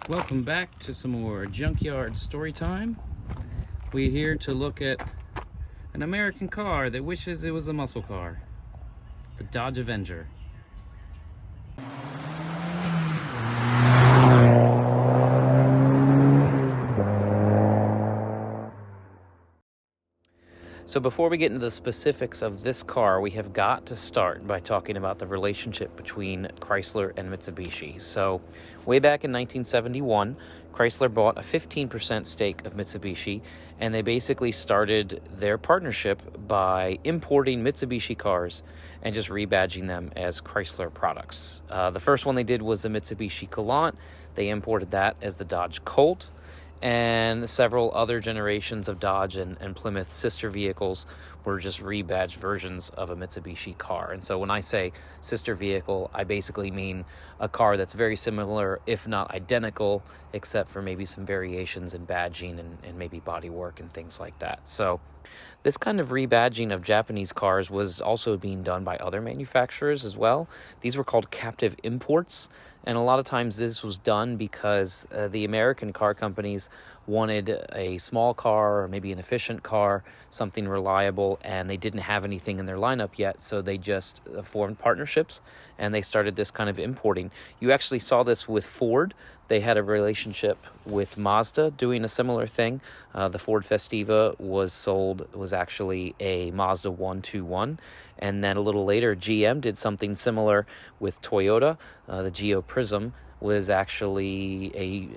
Welcome back to some more Junkyard story time. We're here to look at an American car that wishes it was a muscle car, the Dodge Avenger. So before we get into the specifics of this car, we have got to start by talking about the relationship between Chrysler and Mitsubishi. So way back in 1971, Chrysler bought a 15% stake of Mitsubishi, and they basically started their partnership by importing Mitsubishi cars and just rebadging them as Chrysler products. The first one they did was the Mitsubishi Galant. They imported that as the Dodge Colt, and several other generations of Dodge and Plymouth sister vehicles were just rebadged versions of a Mitsubishi car. And so when I say sister vehicle, I basically mean a car that's very similar, if not identical, except for maybe some variations in badging and maybe bodywork and things like that. So this kind of rebadging of Japanese cars was also being done by other manufacturers as well. These were called captive imports. And a lot of times this was done because the American car companies wanted a small car or maybe an efficient car, something reliable, and they didn't have anything in their lineup yet, so they just formed partnerships and they started this kind of importing. You actually saw this with Ford. They had a relationship with Mazda doing a similar thing. The Ford Festiva was actually a Mazda 121. And then a little later, GM did something similar with Toyota. The Geo Prism was actually,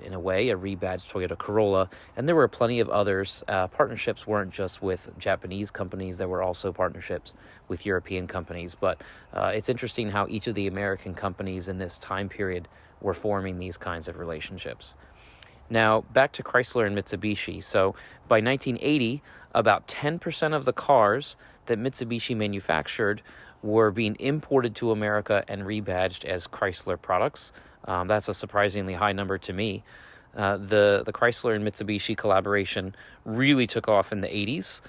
in a way, a rebadged Toyota Corolla. And there were plenty of others. Partnerships weren't just with Japanese companies. There were also partnerships with European companies. But it's interesting how each of the American companies in this time period were forming these kinds of relationships. Now, back to Chrysler and Mitsubishi. So by 1980, about 10% of the cars that Mitsubishi manufactured were being imported to America and rebadged as Chrysler products. That's a surprisingly high number to me. The Chrysler and Mitsubishi collaboration really took off in the 80s.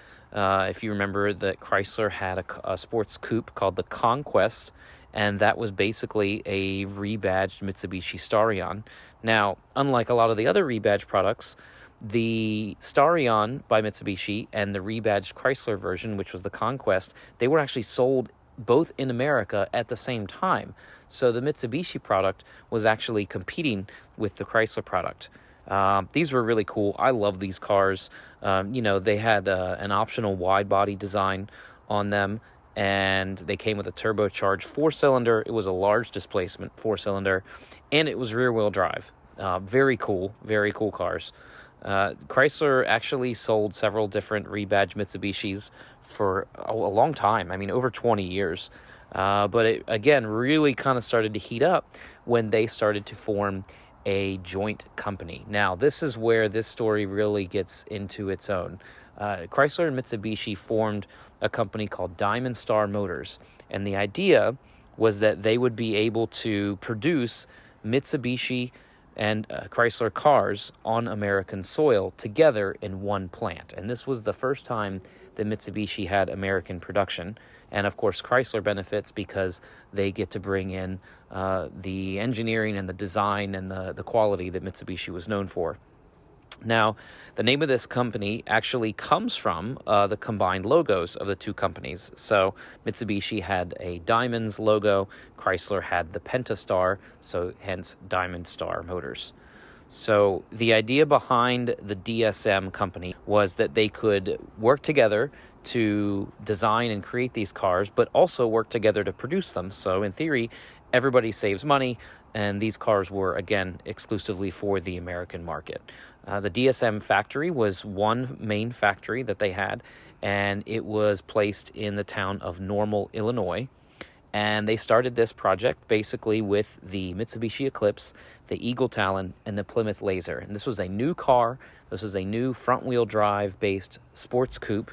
If you remember that Chrysler had a sports coupe called the Conquest, and that was basically a rebadged Mitsubishi Starion. Now, unlike a lot of the other rebadged products, the Starion by Mitsubishi and the rebadged Chrysler version, which was the Conquest, they were actually sold both in America at the same time. So the Mitsubishi product was actually competing with the Chrysler product. These were really cool. I love these cars. They had an optional wide body design on them, and they came with a turbocharged 4-cylinder. It was a large displacement 4-cylinder, and it was rear-wheel drive. Very cool cars. Chrysler actually sold several different rebadged Mitsubishis for a long time. I mean, over 20 years. But it, again, really kind of started to heat up when they started to form a joint company. Now, this is where this story really gets into its own. Chrysler and Mitsubishi formed a company called Diamond Star Motors, and the idea was that they would be able to produce Mitsubishi and Chrysler cars on American soil together in one plant. And this was the first time that Mitsubishi had American production. And of course, Chrysler benefits because they get to bring in the engineering and the design and the quality that Mitsubishi was known for. Now, the name of this company actually comes from the combined logos of the two companies. So Mitsubishi had a Diamonds logo, Chrysler had the Pentastar, so hence Diamond Star Motors. So the idea behind the DSM company was that they could work together to design and create these cars, but also work together to produce them. So in theory, everybody saves money, and these cars were, again, exclusively for the American market. The DSM factory was one main factory that they had, and it was placed in the town of Normal, Illinois. And they started this project basically with the Mitsubishi Eclipse, the Eagle Talon, and the Plymouth Laser. And this was a new car. This was a new front-wheel drive-based sports coupe.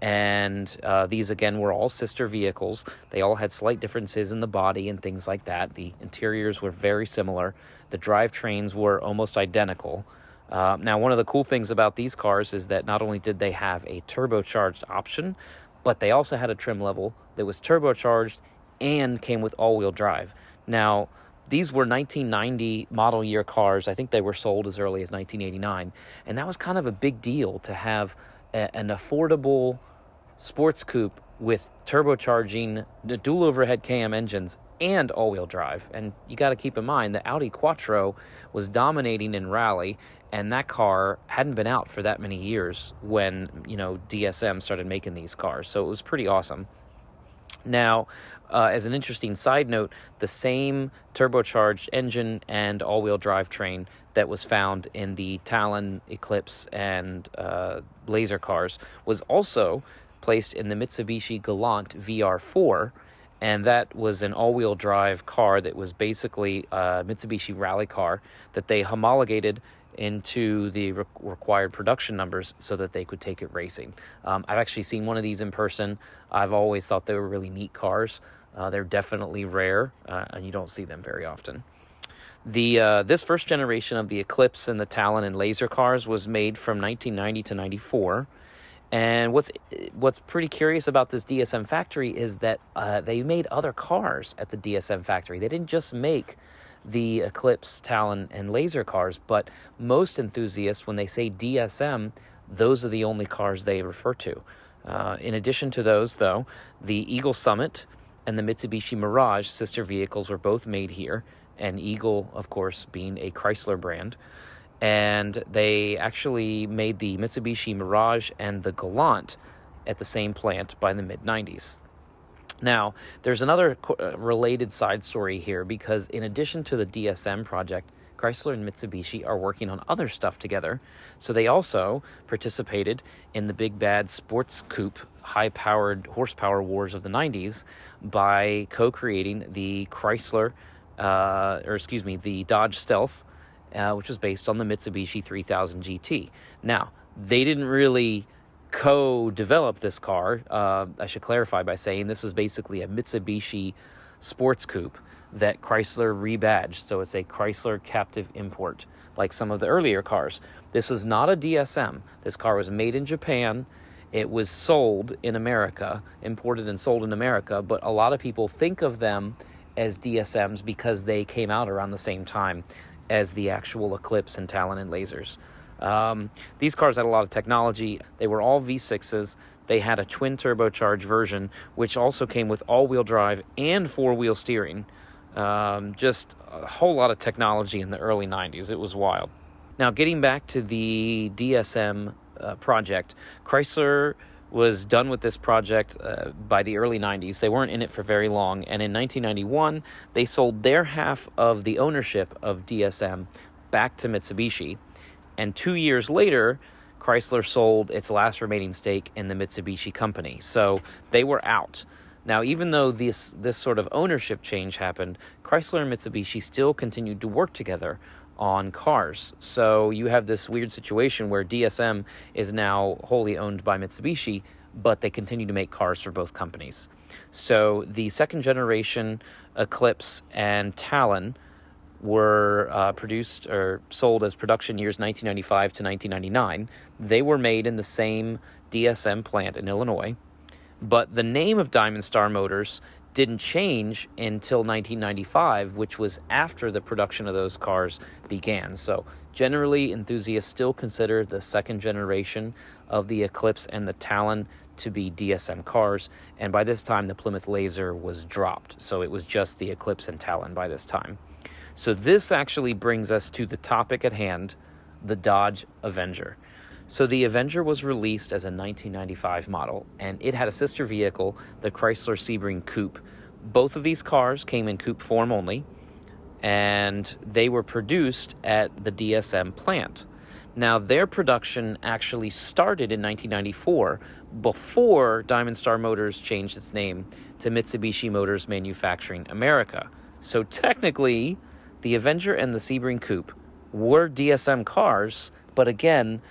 And these, again, were all sister vehicles. They all had slight differences in the body and things like that. The interiors were very similar. The drivetrains were almost identical. Now, one of the cool things about these cars is that not only did they have a turbocharged option, but they also had a trim level that was turbocharged and came with all-wheel drive. Now, these were 1990 model year cars. I think they were sold as early as 1989. And that was kind of a big deal to have an affordable sports coupe with turbocharging, dual overhead cam engines, and all-wheel drive. And you got to keep in mind the Audi Quattro was dominating in rally, and that car hadn't been out for that many years when, DSM started making these cars. So it was pretty awesome. Now, as an interesting side note, the same turbocharged engine and all-wheel drive train that was found in the Talon, Eclipse, and Laser cars was also placed in the Mitsubishi Galant VR4, and that was an all-wheel drive car that was basically a Mitsubishi rally car that they homologated into the required production numbers so that they could take it racing. I've actually seen one of these in person. I've always thought they were really neat cars. They're definitely rare, and you don't see them very often. This first generation of the Eclipse and the Talon and Laser cars was made from 1990 to 94. And what's pretty curious about this DSM factory is that they made other cars at the DSM factory. They didn't just make the Eclipse, Talon, and Laser cars, but most enthusiasts, when they say DSM, those are the only cars they refer to. In addition to those, though, the Eagle Summit and the Mitsubishi Mirage sister vehicles were both made here, and Eagle, of course, being a Chrysler brand. And they actually made the Mitsubishi Mirage and the Galant at the same plant by the mid-90s. Now, there's another related side story here, because in addition to the DSM project, Chrysler and Mitsubishi are working on other stuff together. So they also participated in the big bad sports coupe, high-powered horsepower wars of the 90s by co-creating the the Dodge Stealth, which was based on the Mitsubishi 3000 GT. Now, they didn't really co-develop this car. I should clarify by saying this is basically a Mitsubishi sports coupe that Chrysler rebadged, so it's a Chrysler captive import, like some of the earlier cars. This was not a DSM. This car was made in Japan. It was sold in America, imported and sold in America, but a lot of people think of them as DSMs because they came out around the same time as the actual Eclipse and Talon and Lasers. These cars had a lot of technology. They were all V6s. They had a twin turbocharged version, which also came with all-wheel drive and four-wheel steering. Just a whole lot of technology in the early 90s. It was wild. Now, getting back to the DSM project, Chrysler was done with this project by the early 90s. They weren't in it for very long, and in 1991, they sold their half of the ownership of DSM back to Mitsubishi, and 2 years later, Chrysler sold its last remaining stake in the Mitsubishi company, so they were out. Now, even though this sort of ownership change happened, Chrysler and Mitsubishi still continued to work together on cars. So you have this weird situation where DSM is now wholly owned by Mitsubishi, but they continue to make cars for both companies. So the second generation Eclipse and Talon were produced or sold as production years 1995 to 1999. They were made in the same DSM plant in Illinois, but the name of Diamond Star Motors didn't change until 1995, which was after the production of those cars began. So generally, enthusiasts still consider the second generation of the Eclipse and the Talon to be DSM cars, and by this time the Plymouth Laser was dropped, so it was just the Eclipse and Talon by this time. So this actually brings us to the topic at hand, the Dodge Avenger. So the Avenger was released as a 1995 model, and it had a sister vehicle, the Chrysler Sebring Coupe. Both of these cars came in coupe form only, and they were produced at the DSM plant. Now, their production actually started in 1994, before Diamond Star Motors changed its name to Mitsubishi Motors Manufacturing America. So technically, the Avenger and the Sebring Coupe were DSM cars, but again,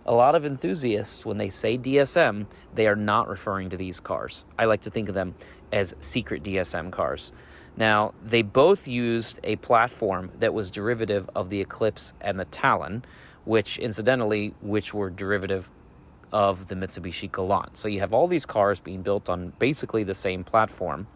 a lot of enthusiasts, when they say DSM, they are not referring to these cars. I like to think of them as secret DSM cars. Now, they both used a platform that was derivative of the Eclipse and the Talon, which were derivative of the Mitsubishi Galant. So you have all these cars being built on basically the same platform.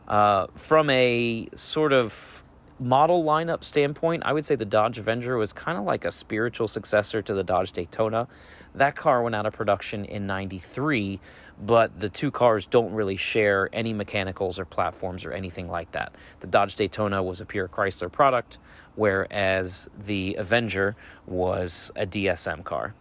From a sort of model lineup standpoint, I would say the Dodge Avenger was kind of like a spiritual successor to the Dodge Daytona. That car went out of production in '93, but the two cars don't really share any mechanicals or platforms or anything like that. The Dodge Daytona was a pure Chrysler product, whereas the Avenger was a DSM car.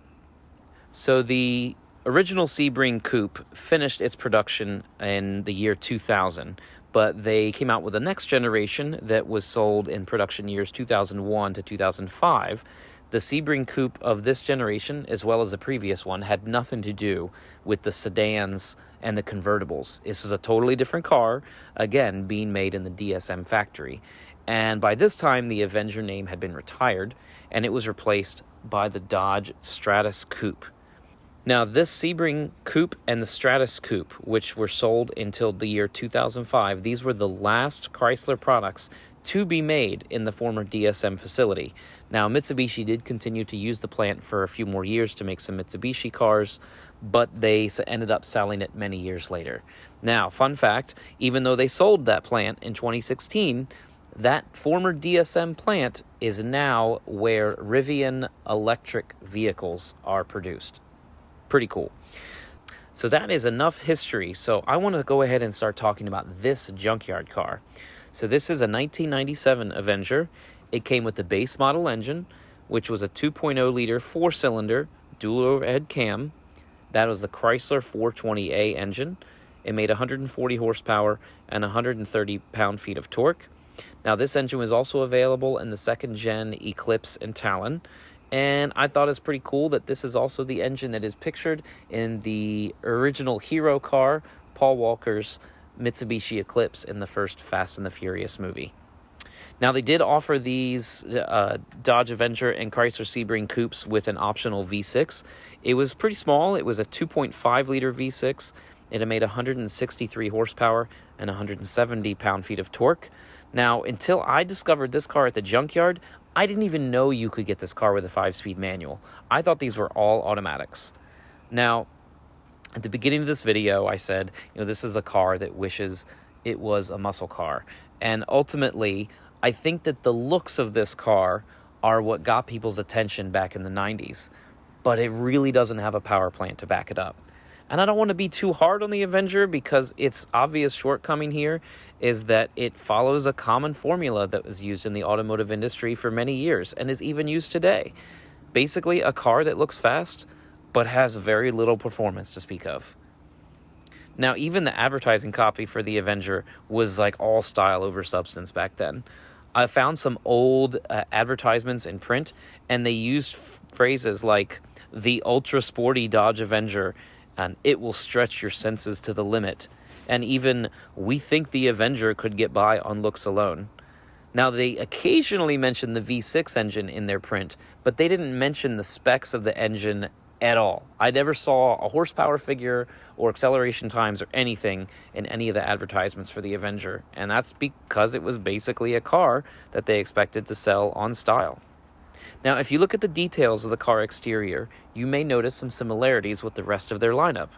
So the original Sebring Coupe finished its production in the year 2000, but they came out with the next generation that was sold in production years 2001 to 2005. The Sebring Coupe of this generation, as well as the previous one, had nothing to do with the sedans and the convertibles. This was a totally different car, again, being made in the DSM factory. And by this time, the Avenger name had been retired, and it was replaced by the Dodge Stratus Coupe. Now, this Sebring Coupe and the Stratus Coupe, which were sold until the year 2005, these were the last Chrysler products to be made in the former DSM facility. Now, Mitsubishi did continue to use the plant for a few more years to make some Mitsubishi cars, but they ended up selling it many years later. Now, fun fact, even though they sold that plant in 2016, that former DSM plant is now where Rivian electric vehicles are produced. Pretty cool. So that is enough history. So I want to go ahead and start talking about this junkyard car. So this is a 1997 Avenger. It came with the base model engine, which was a 2.0-liter four-cylinder dual overhead cam. That was the Chrysler 420A engine. It made 140 horsepower and 130 pound-feet of torque. Now, this engine was also available in the second-gen Eclipse and Talon. And I thought it's pretty cool that this is also the engine that is pictured in the original hero car, Paul Walker's Mitsubishi Eclipse in the first Fast and the Furious movie. Now, they did offer these Dodge Avenger and Chrysler Sebring Coupes with an optional V6. It was pretty small. It was a 2.5-liter V6. It had made 163 horsepower and 170 pound-feet of torque. Now, until I discovered this car at the junkyard, I didn't even know you could get this car with a 5-speed manual. I thought these were all automatics. Now, at the beginning of this video, I said, this is a car that wishes it was a muscle car. And ultimately, I think that the looks of this car are what got people's attention back in the 90s. But it really doesn't have a power plant to back it up. And I don't want to be too hard on the Avenger because its obvious shortcoming here is that it follows a common formula that was used in the automotive industry for many years and is even used today. Basically, a car that looks fast but has very little performance to speak of. Now, even the advertising copy for the Avenger was like all style over substance back then. I found some old advertisements in print, and they used phrases like the ultra sporty Dodge Avenger, and it will stretch your senses to the limit, and even we think the Avenger could get by on looks alone. Now, they occasionally mention the V6 engine in their print, but they didn't mention the specs of the engine at all. I never saw a horsepower figure or acceleration times or anything in any of the advertisements for the Avenger, and that's because it was basically a car that they expected to sell on style. Now, if you look at the details of the car exterior, you may notice some similarities with the rest of their lineup.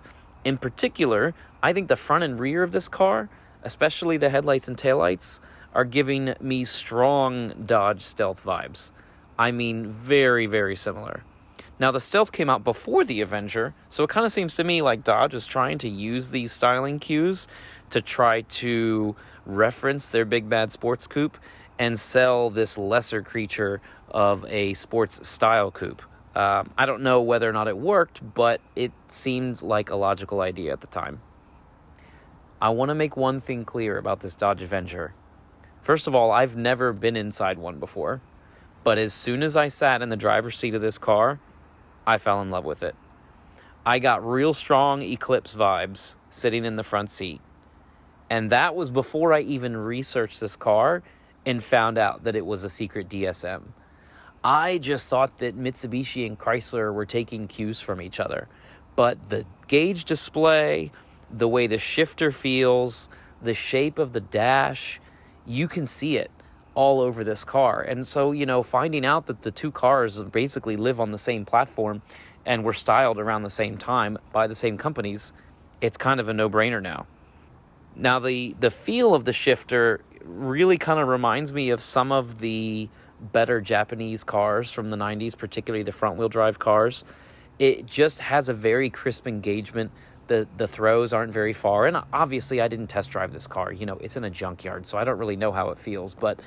In particular, I think the front and rear of this car, especially the headlights and taillights, are giving me strong Dodge Stealth vibes. I mean, very, very similar. Now, the Stealth came out before the Avenger, so it kind of seems to me like Dodge is trying to use these styling cues to try to reference their big bad sports coupe and sell this lesser creature of a sports style coupe. I don't know whether or not it worked, but it seemed like a logical idea at the time. I want to make one thing clear about this Dodge Avenger. First of all, I've never been inside one before, but as soon as I sat in the driver's seat of this car, I fell in love with it. I got real strong Eclipse vibes sitting in the front seat. And that was before I even researched this car and found out that it was a secret DSM. I just thought that Mitsubishi and Chrysler were taking cues from each other. But the gauge display, the way the shifter feels, the shape of the dash, you can see it all over this car. And so, finding out that the two cars basically live on the same platform and were styled around the same time by the same companies, it's kind of a no-brainer now. Now, the feel of the shifter really kind of reminds me of some of the better Japanese cars from the 90s, particularly the front-wheel drive cars. It just has a very crisp engagement. The throws aren't very far. And obviously, I didn't test drive this car. You know, it's in a junkyard, so I don't really know how it feels. But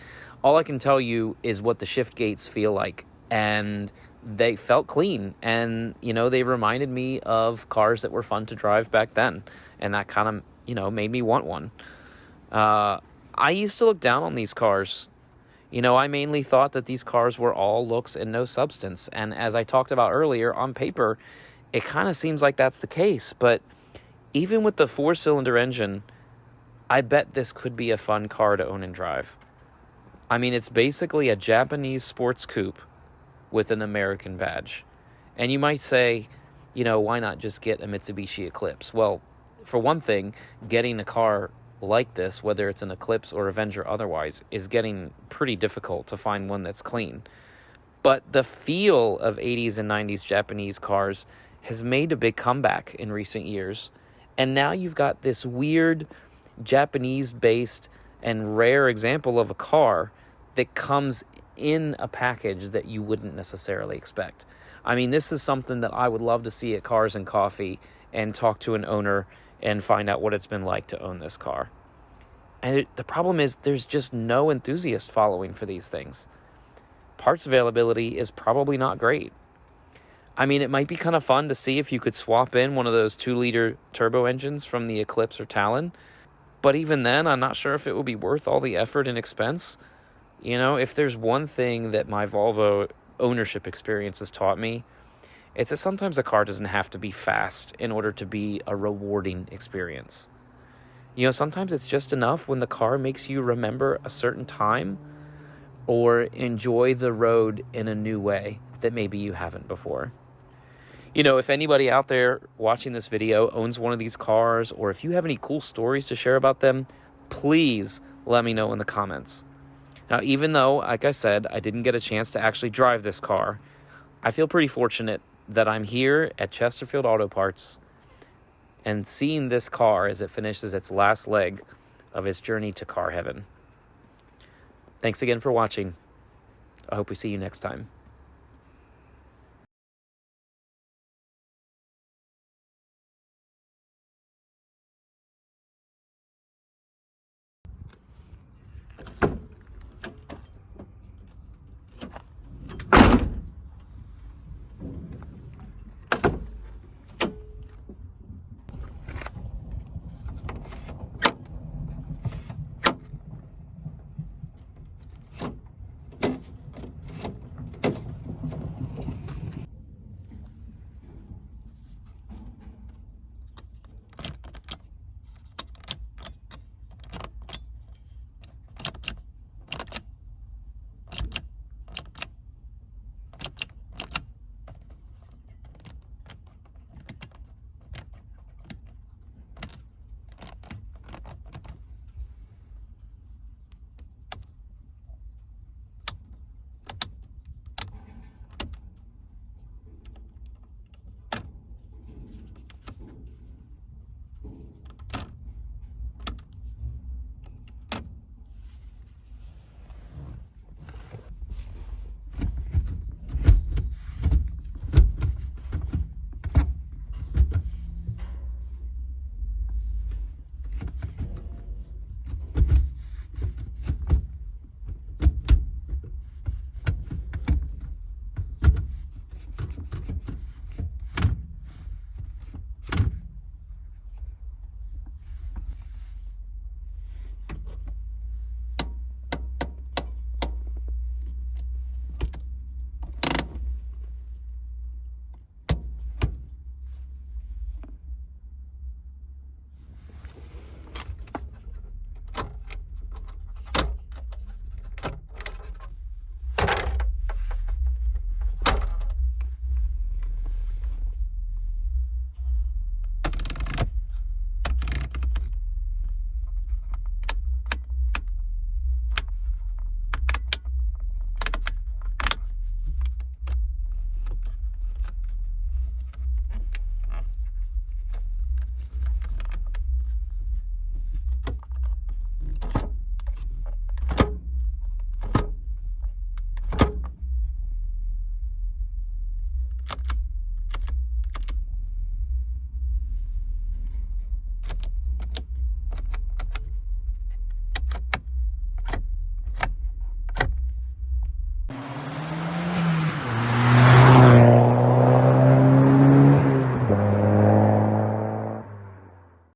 all I can tell you is what the shift gates feel like. And they felt clean. And, you know, they reminded me of cars that were fun to drive back then. And that kind of, you know, made me want one. I used to look down on these cars. You know, I mainly thought that these cars were all looks and no substance. And as I talked about earlier, on paper, it kind of seems like that's the case. But even with the 4-cylinder engine, I bet this could be a fun car to own and drive. I mean, it's basically a Japanese sports coupe with an American badge. And you might say, you know, why not just get a Mitsubishi Eclipse? Well, for one thing, getting a car like this, whether it's an Eclipse or Avenger otherwise, is getting pretty difficult to find one that's clean. But the feel of 80s and 90s Japanese cars has made a big comeback in recent years. And now you've got this weird Japanese-based and rare example of a car that comes in a package that you wouldn't necessarily expect. I mean, this is something that I would love to see at Cars and Coffee and talk to an owner and find out what it's been like to own this car. And the problem is there's just no enthusiast following for these things. Parts availability is probably not great. I mean, it might be kind of fun to see if you could swap in one of those 2-liter turbo engines from the Eclipse or Talon. But even then, I'm not sure if it would be worth all the effort and expense. You know, if there's one thing that my Volvo ownership experience has taught me, it's that sometimes a car doesn't have to be fast in order to be a rewarding experience. You know, sometimes it's just enough when the car makes you remember a certain time or enjoy the road in a new way that maybe you haven't before. You know, if anybody out there watching this video owns one of these cars, or if you have any cool stories to share about them, please let me know in the comments. Now, even though, like I said, I didn't get a chance to actually drive this car, I feel pretty fortunate that I'm here at Chesterfield Auto Parts and seeing this car as it finishes its last leg of its journey to car heaven. Thanks again for watching. I hope we see you next time.